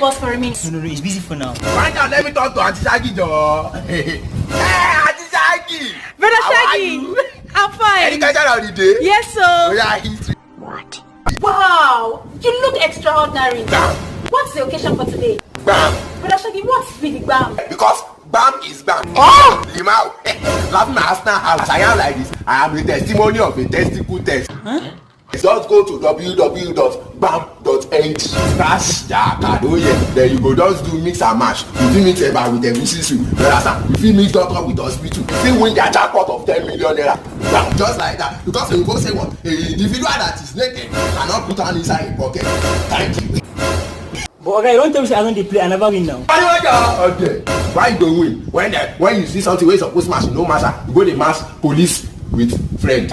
pause for a minute. No, it's busy for now. Find out, let me talk to Auntie Shaggy, Joe. Hey, Auntie Shaggy. Brother How are Shaggy, you? I'm fine. Any kind of holiday? Yes, sir. Oh, yeah, history. Wow, you look extraordinary. Bam. What's the occasion for today? Bam. Brother Shaggy, what's really bam? Because bam is bam. Oh! Limau. Laughing at Arsenal house. I am like this. I am a testimony of a testicle test. Huh? Just go to www.bam.ng. Crash that card. Oh yeah. Then you go just do mix and match. You fit mix eba with egusi soup. You understand? You fit mix doctor with hospital. You fit win their jackpot of 10 million naira. Bam. Just like that. Because you go say what? A individual that is naked cannot put hand inside a pocket. Thank you. But okay, don't tell me I don't play. I never win now. Okay. Why you don't win? When you see something where you supposed to match, no matter. You go to mass police with friend.